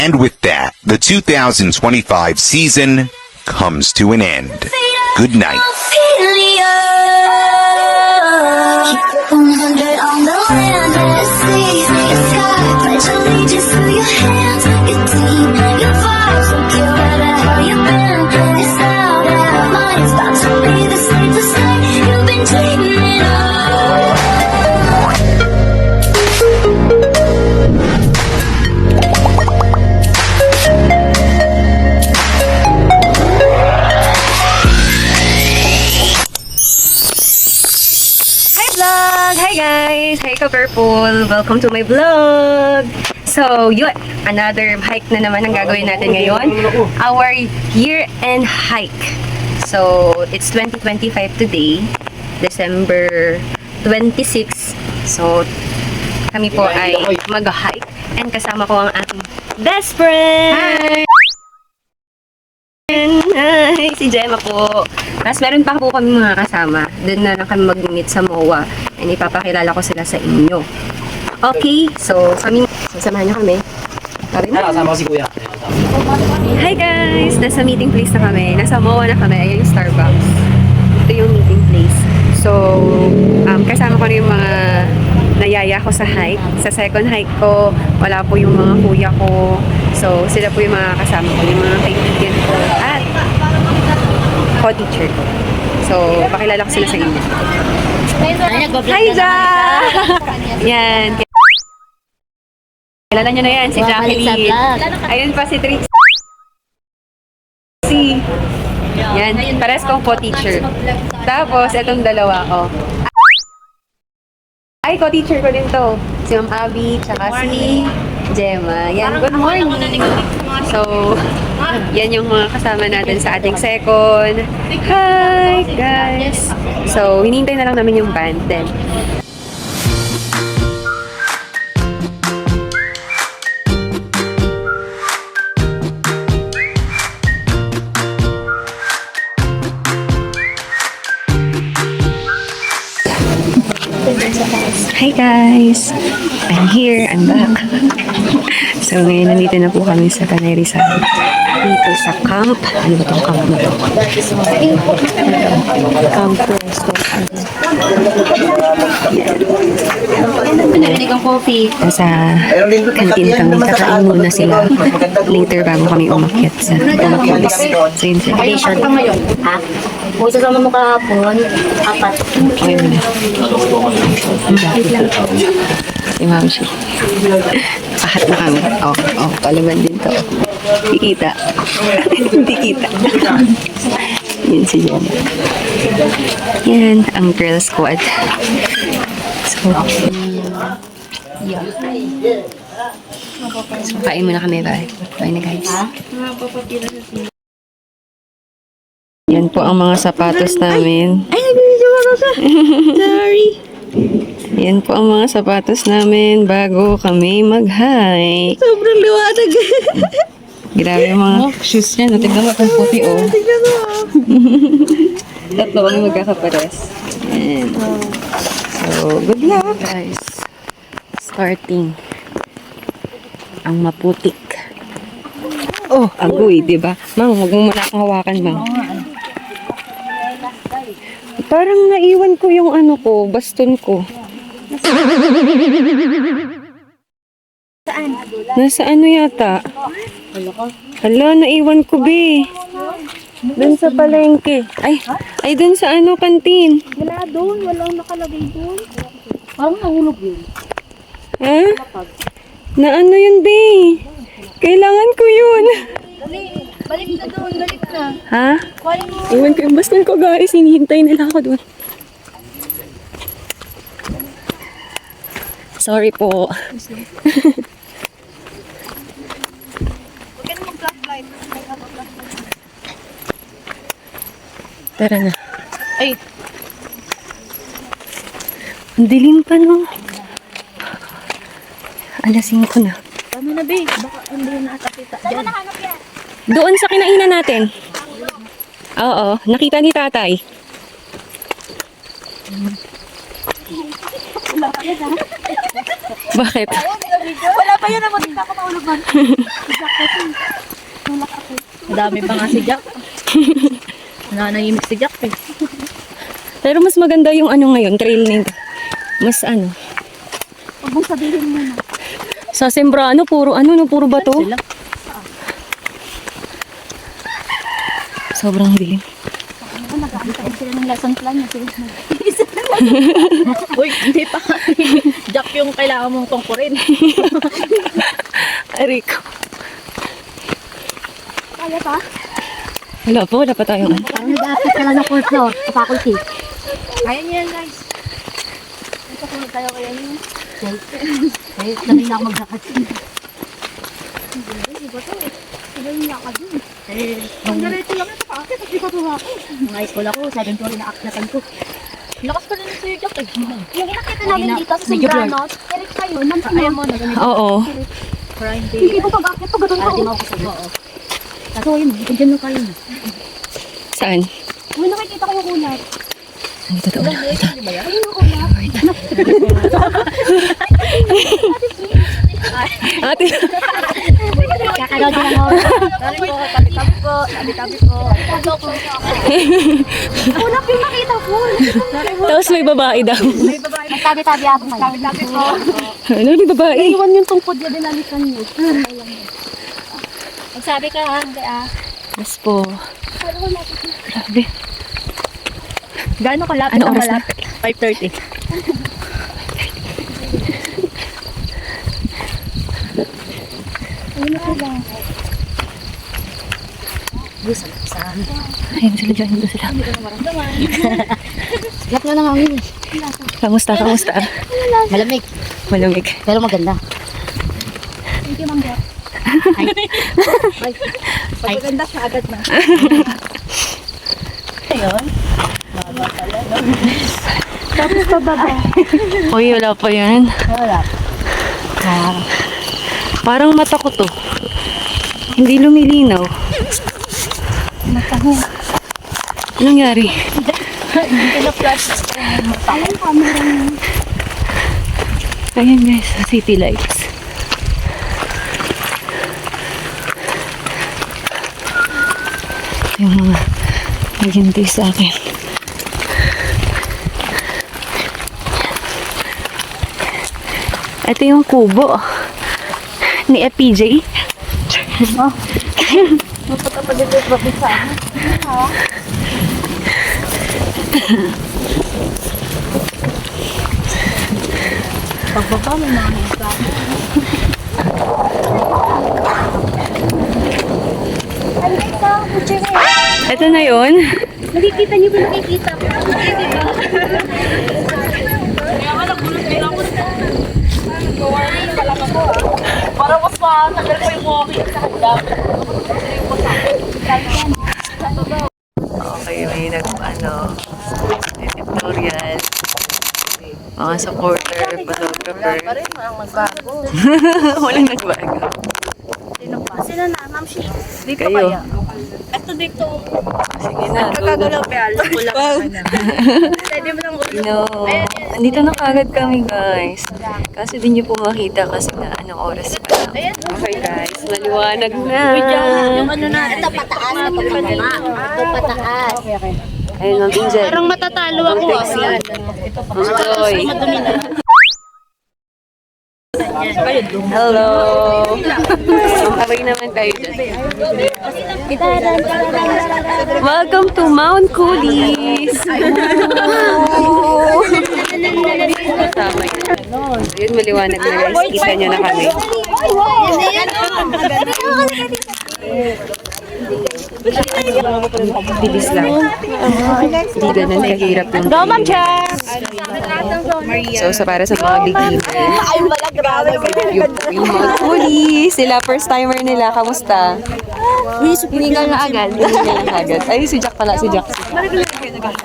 And with that, the 2025 season comes to an end. Good night. Keep 100 on the land, the sea, the sky. Pledge allegiance to your hands, your team, your vibes. Don't care where the hell you've been. It's now that our minds about to be the safest thing you've been dreaming of. Hi guys! Hi ka-Purple! Welcome to my vlog! So, yun! Another hike na naman ang gagawin natin ngayon. Our year-end hike. So, it's 2025 today. December 26. So, kami po ay mag-hike. And kasama ko ang aking best friend! Hi! Si Gemma po. Tapos meron pa po kami mga kasama. Doon na lang kami mag-meet sa MOA. And ipapakilala ko sila sa inyo. Okay, so kami, sasamahan niyo kami. Kasama ko si Kuya. Hi guys! Nasa meeting place na kami. Nasa MOA na kami. Ayan yung Starbucks. Ito yung meeting place. So, kasama ko na yung mga nayaya ko sa hike. Sa second hike ko, wala po yung mga kuya ko. So, sila po yung mga kasama ko, yung mga kaibigan ko at co-teacher ko. So, pakilala ko sila sa inyo. Hi, Ja! Yan. Kilala nyo na yan, si Jacqueline. Ayun pa si Trixie. Yan, pares kong co-teacher. Tapos, etong dalawa ko. Ay, co-teacher ko din to. Si Ma'am Abby, tsaka si Gemma. Yan, good morning. So, yan yung mga kasama natin sa ating second. Hi, guys! So, hinihintay na lang namin yung band then. Hi guys! I'm here, I'm back. So ngayon nandito na po kami sa Tanay Rizal. Dito sa camp. Ano ba itong camp na ito? Camp Resto. Narinig ang coffee. Nasa kantin kami. Kakain muna sila. Later bago kami umakyat sa Pilipinas. So yun sila. Addition. Ha? Kung isasama mo kahapon, 4. Okay muna. Si Mamshi. Pahat na kami. Palaban din to. Hindi kita. Hindi kita. Yan si Jenna. Yan, ang girl squad. So, yeah. So, kain muna kami ba? Bye na guys. Yan po ang mga sapatos namin. Ay, nag-video ako ka. Sorry. Yan po ang mga sapatos namin bago kami mag-hike. Sobrang liwanag. Grabe yung mga shoes niya. Tignan mo kung puti oh. Tatlo kami magkakapares. Yan. So, good luck guys. Starting. Ang maputik. Oh, agoy, diba? Mang, huwag mo muna akong hawakan, Mang. Parang naiwan ko yung ano ko, baston ko. Saan? Nasa ano yata? Hala, naiwan ko, be. Dun sa palengke. Ay, dun sa ano, kantin. Wala doon. Walang nakalagay doon. Parang nahulog yun. Ha? Na ano yun, be? Kailangan ko yun. Balik na doon. Balik na. Ha? Kunin mo. Iwan ko yung baston ko, guys. Hinihintay nila ako doon. Sorry po. Tara na. Ay. Ang dilim pa, no? Alas 5 na. Tama na, babe. Baka hindi na nakakita. Diyan. Doon sa kinainan natin. Oo, nakita ni tatay. Bakit? Wala pa yun, naman ako maulog man. Madami pa nga si Jack. Nanahimik si Jack eh. Pero mas maganda yung ano ngayon, trail nito. Mas ano. Huwag mong sabihin mo na. Sa Sembrano, puro ano, no, puro bato. Sila. Sobrang dilim. Nag-aantay sila ng lesson plan niya. Uy, hindi pa. Jack yung kailangan mong tungkurin. Ariko. Kaya pa? Wala pa tayong ano. Parang nag-aapit ka lang ng fourth floor sa faculty. Kaya niyo yan, guys. Ito kung tayo kaya niyo. Kaya sanay na ako magdakas. Hindi ba ito eh? Sanay na ako dun. Ang ganito lang ito paakit at di pa tuwa ko. Mga school ako, 7 story na akyatan ko. Lakas pa rin sa'yo, Jack eh. Yung inakita namin dito sa Sembrano, direct kayo, ayaw mo na ganito. Oo. Hindi ko pag-akit pag ganun ako. Ayaw ko sa'yo. Kaso yun, dyan na kayo. Saan? Uy, nakikita ko yung ulat. Ano totoo? Ayun yung ulat. Ate. Kakagaw din ako. Tabi-tabi po. Tabi-tabi po. Ulap yung nakita ko. Tapos may babae daw. Tabi-tabi ako. Tabi-tabi po. Ano may babae? Iwan yung tungkod niya, dinalikan niyo. Magsabi ka ha, hindi ah. Yes po. Grabe. Gaano kalapit Ano oras na? 5:30. Ayun na lang. Busa sa amin. Ayun sila dyan. Doon sila. Lap na lang ang hangin. Kamusta? Malamig. Malamig. Pero maganda. Thank you, Mangga. Ay. Maganda siya agad na. Ayun. Tapos pababa. Uy, wala pa yan. Wala. Parang mata ko to. Hindi lumilinaw. Mata mo. Anong nangyari? Hindi na flash. Ayun, camera mo. Ayan guys, city lights. Yung mga naghintay sa akin. Ito yung kubo ni FPJ. Magpapagdito ba sa amin? Pagbaba may mga nagsa. Ito na yun. Nakikita niyo ba nakikita? Para mas matagal pa yung walking sa hagdan. Okay, may tutorial. Mga supporter, photographer. Pa rin ang magbago. Walang nagbago. Sino pa? Sino na, Ma'am Shi? Dito Kayo. kaya? Ito dito. Sige na, go. Kakagalaw pa yan. Pwede mo lang ulo. No. Andito na kagad kami guys. Kaso di nyo po makita kasi na anong oras pa lang. Okay guys, maliwanag na. Yung ano na. Ito pataas. Ito pataas. Ito pataas. Ayun, Ma'am Angel. Parang matatalo ako. Enjoy. Hello. Okay naman tayo dyan. Welcome to Mount Coolies. Tama yun. Ayun, maliwanag na guys. Kita nyo na kami. Bilis lang. Hindi ganun kahirap yung So, para sa mga beginner, yung Mount Coolies, sila first timer nila, kamusta? Hinigal na agad. Hinigal na agad. Ay, si Jack pala, si Jack.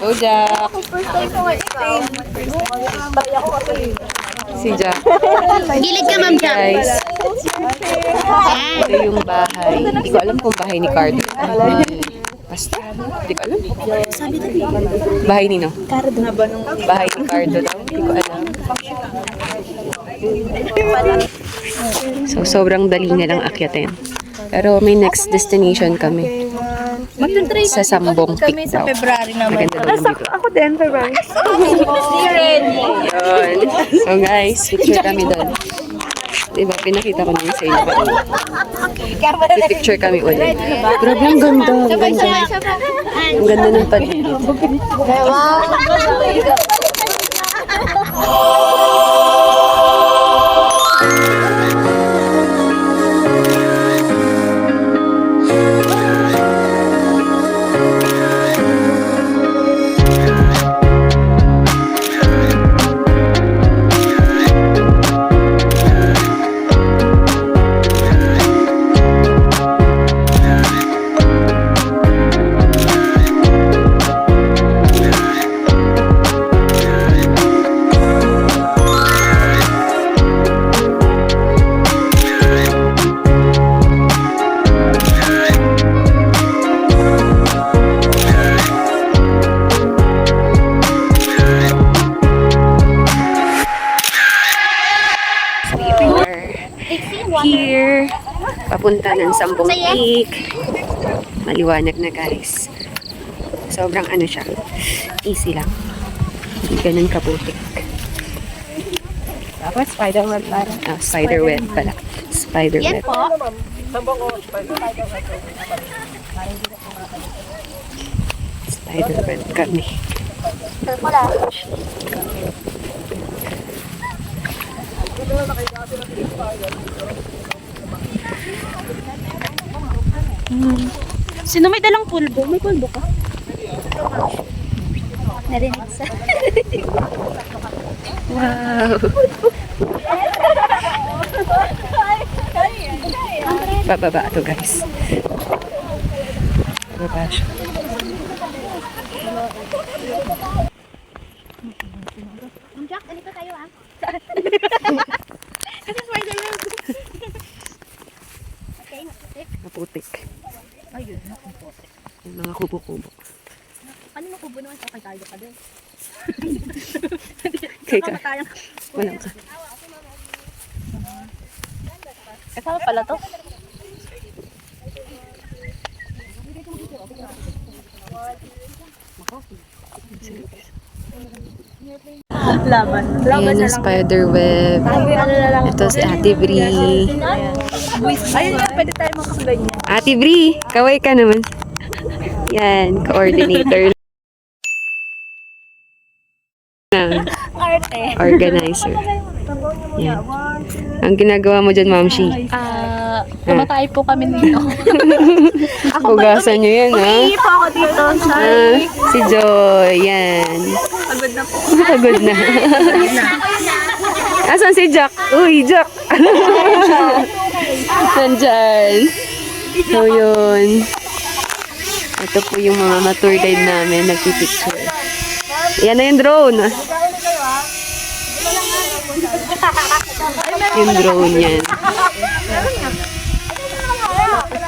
Go, Jack. Si Jack. Gilid ka, Ma'am Jack. Guys, ito yung bahay. Hindi ko alam kung bahay ni Cardo. Basta, hindi ko alam. Bahay ni no? Bahay ni Cardo daw. Hindi ko alam. So, sobrang dali nilang akyatin. Pero may next destination kami. Sa Sambong Peak daw. February naman. Maganda daw yung dito. Ako din, February. Yun. So guys, picture kami doon. Diba, pinakita ko naman sa inyo kanina. Picture kami ulit. Grabe, ang ganda. Ang ganda. Ang ganda ng paligid. Here, papunta ng Sambong Peak. Maliwanag na guys. Sobrang ano siya, easy lang. Hindi ganun kaputik. Tapos spiderweb pala. Ah, spiderweb pala. Spiderweb. Spiderweb kami. Sino may dalang pulbo? May pulbo ka? Narinig sa... Wow! Bababa to guys. Bababa siya. Jack, dito tayo ah. Kasi spider-man. Okay, naputik. Maputik. Ayun, naputik. Yung mga kubo-kubo. Ano na kubo naman? Okay, tayo ka din. Okay ka. Walang ka. Kasama pala to? Laban. Ayan ang spiderweb. Ito si Ate Bri. Ayun nga, pwede tayo makaganyan. Ate Bri, kaway ka naman. Yan, coordinator. Arte. Organizer. Yan. Ang ginagawa mo dyan, Ma'am Shi? Tumatay po kami dito. Hugasan nyo yan, ha? Hindi po ako dito. Ah, si Joy, yan. Pagod na po. Pagod na. Asan si Jack? Uy, Jack! Nandyan. So, yun. Ito po yung mga tour guide namin, nagpipicture. Yan na yung drone. Yung drone yan.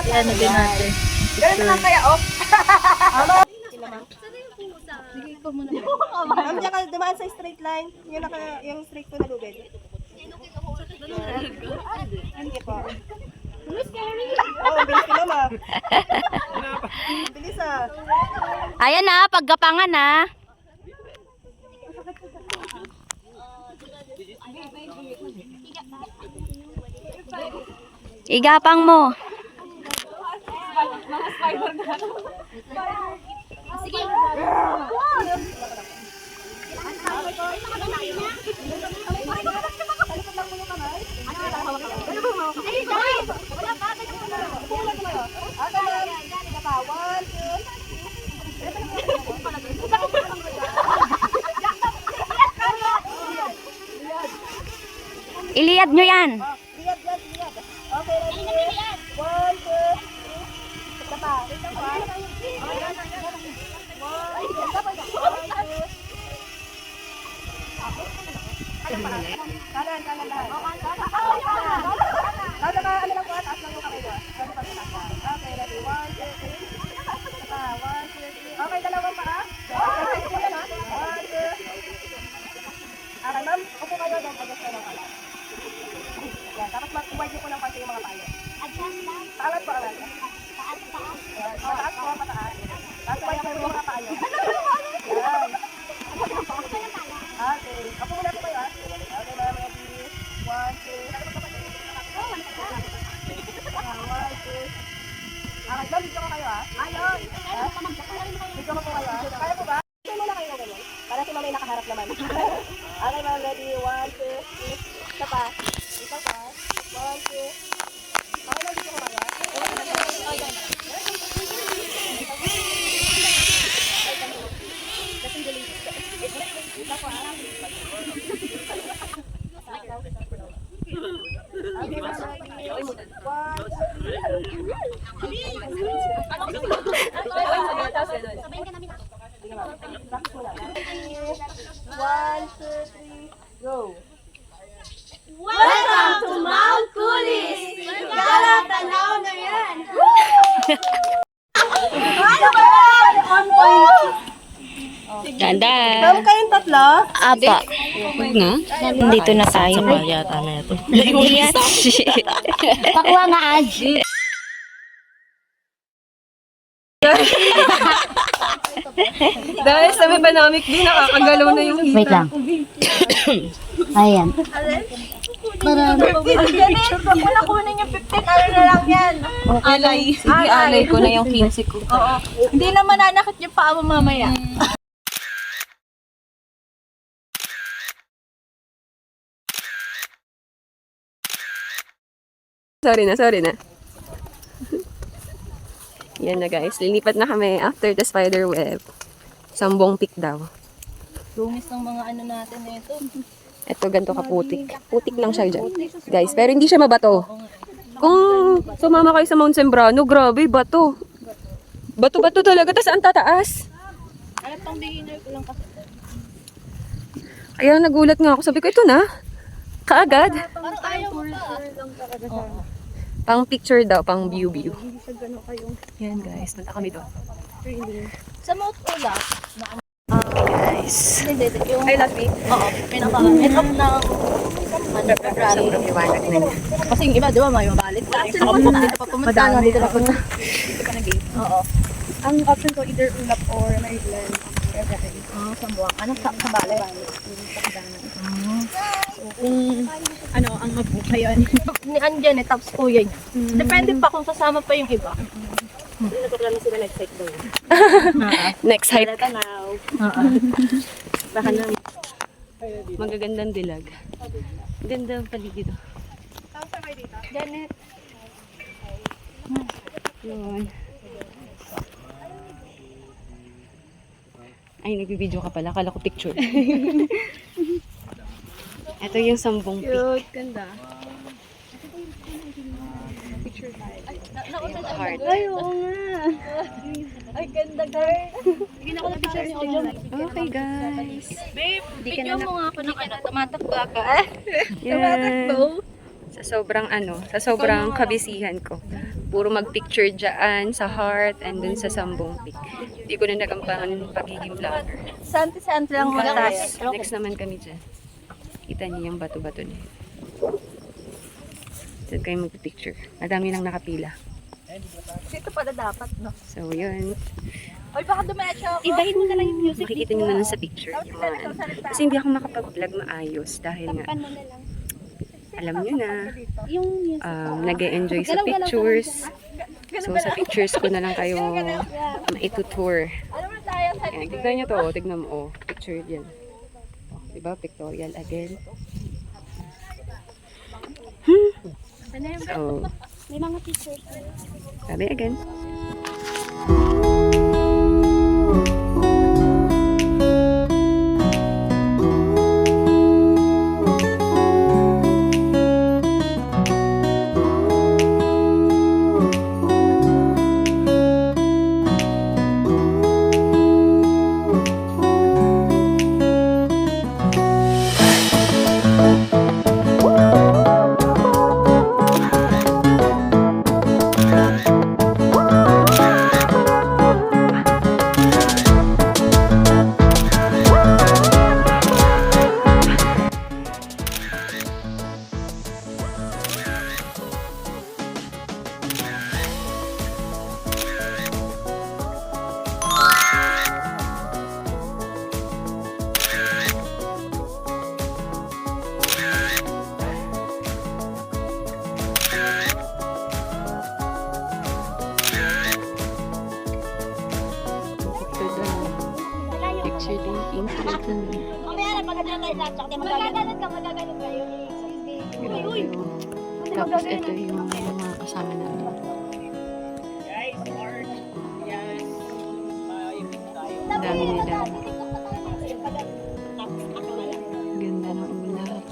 Yan na din natin. Ma'am, diyan ka dumaan sa straight line. Yung straight po na lubid. Hindi po. Oh, bilis ka naman. Bilis ah. Ayan na, paggapangan na. Igapang mo. Iliyad nyo yan. Liyad. Okay, ready? 1, 2, 3. Ito pa. Ito pa. Kanan lahat. Kada ka, ano lang po, taas lang yung kamay ko. Okay, ready? 1, 2, 3. Ito pa. 1, 2, 3. Okay, dalawang paa. Okay, 1, 2. Okay, ma'am. Sabayin ka namin. 1, 2, 3, go! Welcome to Mount Kulis! Gala, tanaw na yan! Ganda. Meron kayong tatlo? Apa. Huwag nga. Nandito na tayo. Yata na ito. Yes. Pakuha nga, Aj. Guys, sabi ba namin, di nakakagalaw na yung hita. Wait lang. Ayan. Ganit! Huwag mo na kunin yung 15. Ano na lang yan? Alay. Sige, alay ko na yung 15 ko. Oo. Hindi na mananakit yung paa mo mamaya. Sorry na. Yan na guys, lilipat na kami after the spider web. Sambong peak daw. Lungis ng mga ano natin na ito. Ito ganito kaputik. Putik lang siya dyan. Guys, pero hindi siya mabato. Kung sumama kayo sa Mount Sembrano, grabe, bato. Bato-bato talaga, tas ang tataas. Ano pang beginner ko lang kasi. Kaya nagulat nga ako, sabi ko, ito na. Kaagad. Parang ayaw mo pa. Pang picture daw, pang view. Yan guys, punta kami doon. Sa Mount Ulap, Guys. hindi, yung, Ay, last week. oo, pinaka-end up ng February. Sobrang liwanag na niya. Kasi yung iba, di ba, may mabalit ka. Kasi naman dito pa pumunta. Madami Dito na punta. Oo. Ang option ko either Ulap or Maryland. Sa buwang. Ano sa bale? Ano, ang mabu ngayon. Ni Anjan eh, tapos kuya niya. Depende pa kung sasama pa yung iba. Next hike. Baka na. Magagandang dilag. Ganda ang paligid. Janet. Yun. Ay, nagbibideo ka pala. Kala ko picture. Ito yung Sambong Peak. Cute, ganda. Heart. Ay, oo nga. Ay, ganda girl. Hindi na ako na-picture ni Ojo. Okay, guys. Babe, video mo nga ako ng ano, tumatakbo ka. Yan. Sa sobrang kabisihan ko. Puro mag-picture dyan sa heart and dun sa Sambong Peak. Hindi ko na nagampangan yung pagiging vlogger. Santi-santi lang mo Guys, next naman kami dyan. Kita niyo yung bato-bato niya. Diyan kayo mag-picture. Madami nang nakapila. Dito pala dapat, no? So, yun. Oy, baka dumetso ako. Ibahin mo na lang yung music. Makikita niyo na lang sa picture. Yun. Kasi hindi ako makapag-vlog maayos dahil nga, Pan mo na lang. alam niyo na, Yung music. nag-e-enjoy sa pictures. So, sa pictures ko na lang kayo maitutour. Ano mo tayo sa Ayan, tignan niyo to. Tignan mo. Picture yan. Diba? Pictorial again. So, May mga pictures. sabi again. Picture taking. Mamaya na, magagalan tayo lahat. Tsaka magagalan kayo. Uy, Tapos ito yung mga kasama namin. Ang dami nila. Ganda ng ulap.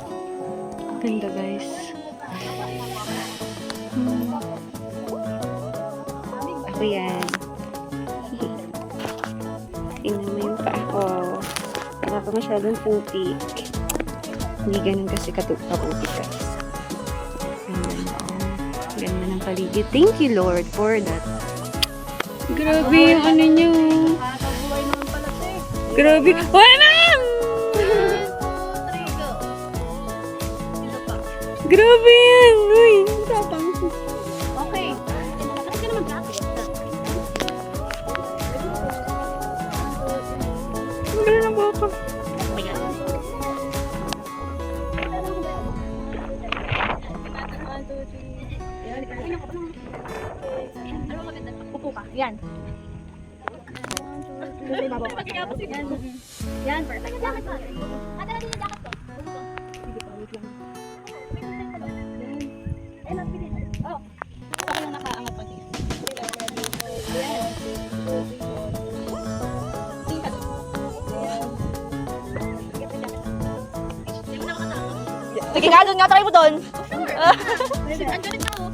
Ganda guys. Ako yan. pa masyadong putik. Hindi ganun kasi kaputik guys. Ganda na. Ganda ng paligid. Thank you Lord for that. Grabe yung ano nyo. Grabe. Wala! Grabe yan! Uy, tapang. Okay. Ano ka naman dati? Wala na ba ako? Ano maganda? Upo ka. Yan. Yan, perfect. Jacket pa. Ada na din yung jacket ko. Eh, napili. Oh. Ako yung nakaangat pa dito. Sige nga doon nga, try mo doon. Andiyan rin ako.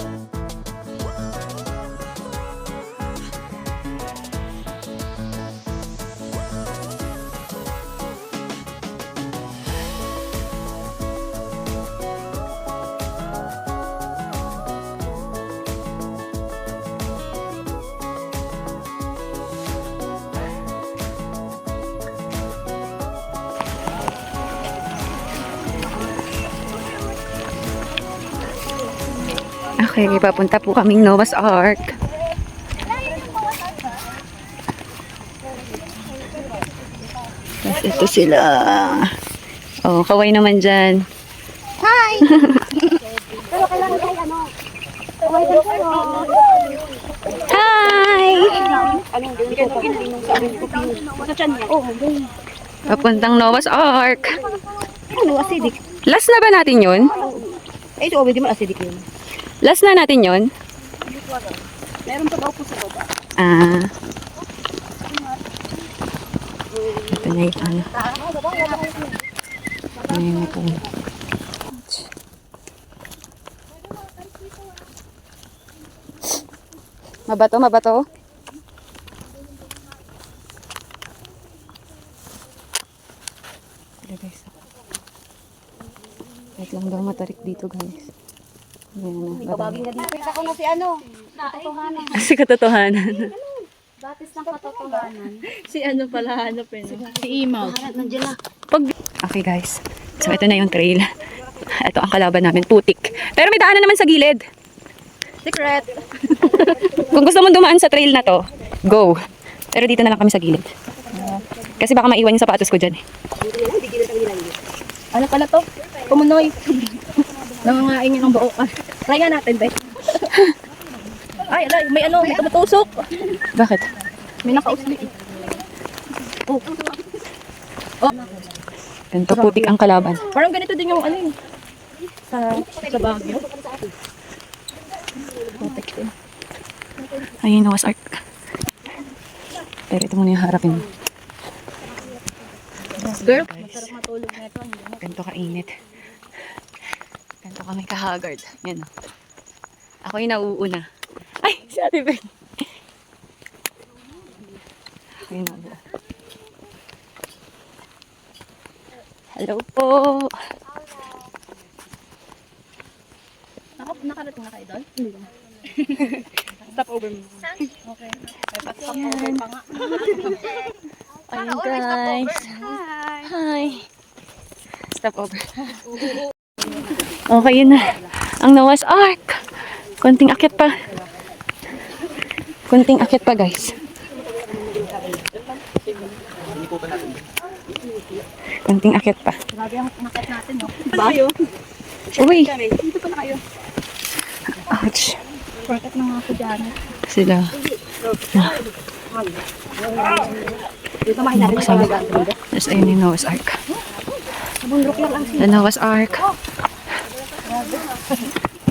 Okay, papunta po kaming Noah's Ark. Tapos ito sila. Oh, kaway naman dyan. Pero kailangan tayo ano. Welcome kayo. Hi! Sa tiyan niya. Oh, Papuntang Noah's Ark. ano, acidic. Last na ba natin yun? Eh, ito, hindi mo acidic yun. Last na natin yun? Meron pa daw po sa baba. Ah. Ito na yung ano. Ayan po. Mabato, mabato. Ito guys. Wait lang daw matarik dito guys. Ayan na. Babagin na dito. Ako na si ano. Katotohanan. Kasi katotohanan. Batis ng katotohanan. Si ano pala hanapin? Si Imaw. Nandiyan na. Okay guys. So ito na yung trail. Ito ang kalaban namin. Putik. Pero may daanan naman sa gilid. Secret. Kung gusto mong dumaan sa trail na to, go. Pero dito na lang kami sa gilid. Kasi baka maiwan yung sapatos ko dyan. Ano pala to? Kumunoy. Nangangain niya ng buo. Try nga natin, Beth. Ay, alay, may ano, may tumutusok. Bakit? May nakausli. Oh. Ganito putik ang kalaban. Parang ganito din yung ano yun. Sa Baguio. Ayun, Noah's Ark. Pero ito muna yung harapin. Girl. Guys, ganito kainit. Ganito kami kahagard. Yan. Ako yung nauuna. Ay, si Ate Ben. Ako yung nauuna. Hello po. Nakarating na kayo doon? Stop over mo. Okay. Stop over pa nga. Ayun guys. Hi. Stop over. Okay, yun na. Ang Noah's Ark. Konting akyat pa. Konting akyat pa guys. Konting akyat pa. Grabe ang nakit natin, no? Bayo. Uy. Dito pa na kayo. Ouch. Porket ng mga kudyano. Sila. Dito mahinari na Kasama. tayo. Tapos ayun yung Noah's Ark. Bundok lang ang The Noah's Ark.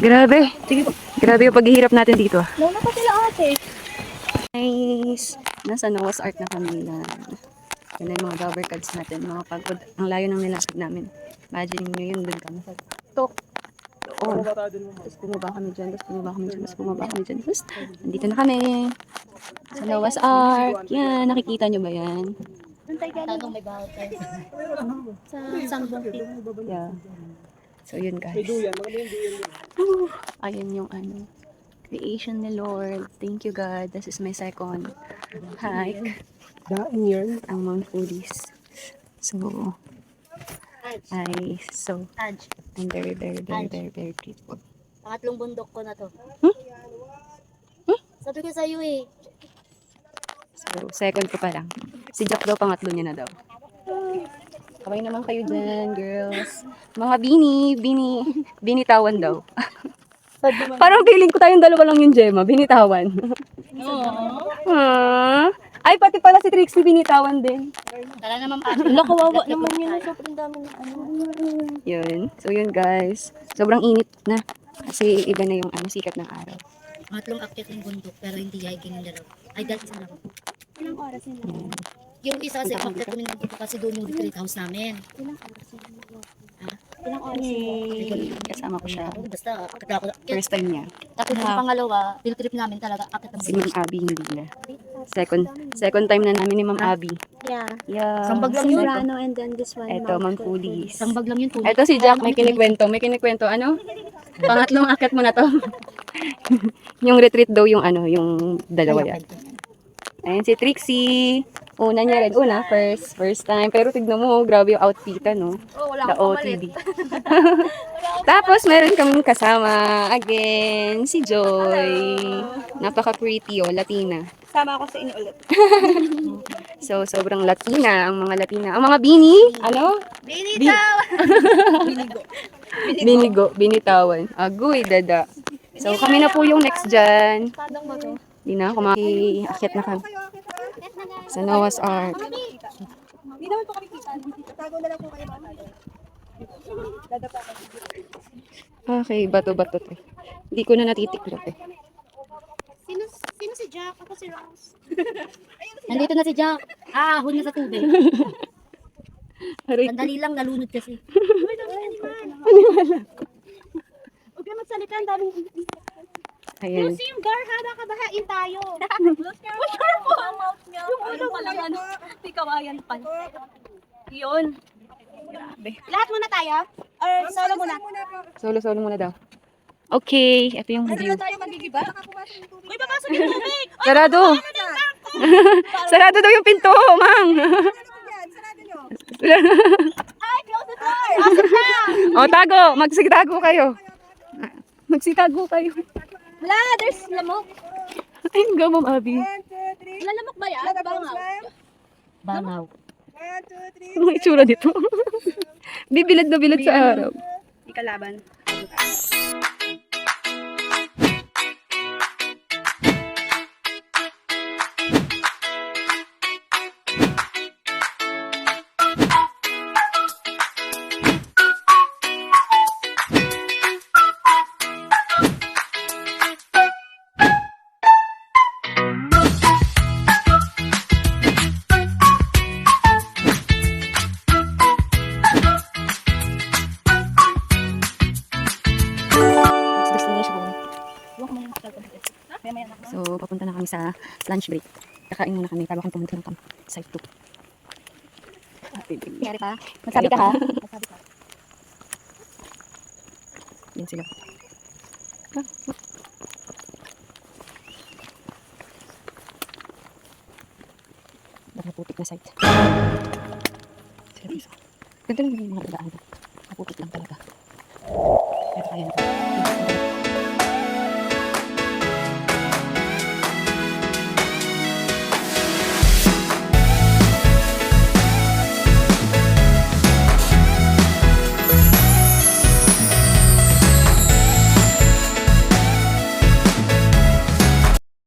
Grabe. Grabe yung paghihirap natin dito. Nauna pa sila ate. Nice. Nasa Noah's Ark na kami na. Yan na yung mga rubber cards natin. Mga pagod. Ang layo ng nilakad namin. Imagine nyo yun. Doon kami sa tok. Doon. Tapos bumaba kami dyan. Tapos bumaba kami dyan. Tapos bumaba kami dyan. Tapos nandito na kami. Sa Noah's Ark. Yan. Nakikita nyo ba yan? Tanong may bawat tayo. Sa Sangbong Peak. Yeah. So, yun guys. Ayan yung ano, creation ni Lord. Thank you God. This is my second hike. Daing yun. Ang Mount Fulis. So, Ange, I'm very grateful. pangatlong bundok ko na to. Sabi ko sa'yo eh. So, second ko pa lang. Si Jack daw, pangatlo niya na daw. Kaway naman kayo dyan, girls. Mga binitawan daw. Parang feeling ko tayong dalawa lang yung Gemma, binitawan. Ay, pati pala si Trixie binitawan din. Tara naman pa. Wala, kawawa naman yun. Sobrang dami na ano. Yun. So, yun guys. Sobrang init na. Kasi iba na yung sikat ng araw. Pangatlong akyat ng bundok pero hindi hiking yung dalawa. Ay, dahil isa lang. Ilang oras yun? Yung isa kasi akyat kami ng bundok kasi doon yung retreat house namin. Ilang oras yun? Ha? Ilang oras yun? Kasama ko siya. Basta akyat ako. First time niya. Tapos yung pangalawa, field trip namin talaga akyat ng Si bundok. Ma'am Abby hindi na. Second time na namin ni Ma'am Abby. Yeah. Yeah. Sambag lang yun. Murano and then this one. Eto, Mount Fulis. Isang bag lang yun. Eto si Jack, may kinikwento. Ano? Pangatlong akyat mo na to. Yung retreat daw yung yung dalawa yan. Ayan si Trixie. Una niya rin. First time. Pero tignan mo, grabe yung outfit, no? The OTD. Tapos, meron kaming kasama. Again, si Joy. Napaka-pretty, Latina. Sama ako sa inyo ulit. So, sobrang Latina, ang mga Latina. Ang mga bini, binitawan. Agoy, dada. So, kami na po yung next dyan. Hindi na ako makiakit na kami. Sa Noah's Ark. Hindi naman po kami kita. Tago na lang po kayo mga dadapa ka. Okay, bato-bato to. Hindi ko na natitiklop eh. Sino si Jack? Ako si Rose. Nandito na si Jack. Ahon na sa tubig. Aray, Sandali lang, nalunod kasi. Huwag kayo magsalita. Ang daming ayan. Lucy, yung gar ha, baka bahain tayo. Uy, careful! Ang mouth niya. Yung ulo pa lang ano. Di kawayan pa. Yun. Grabe. Lahat muna tayo? Or solo muna? Solo muna daw. Okay, ito yung view. Tayo magigiba? Uy, papasok yung tubig! Sarado! Sarado daw yung pinto, Mang! Sarado nyo. Ay, close the door! O, tago! Magsitago kayo. Magsitago kayo. Wala, there's lamok. Ay, go, Ma'am Abby. 1, 2, 3. Wala lamok ba yan? Bangaw. Bangaw. 1, 2, 3. Ang itsura dito. Bibilad na bilad sa araw. Ikalaban. Next destination. So, papunta na kami sa lunch break. Kakain muna kami bago kami pumunta ng site 2. Nangyari pa? Magsabi ka ha? Yan sila. Nakaputik na site. Sila dito. Ganda lang yung mga daan. Nakaputik lang talaga. Pero kaya na.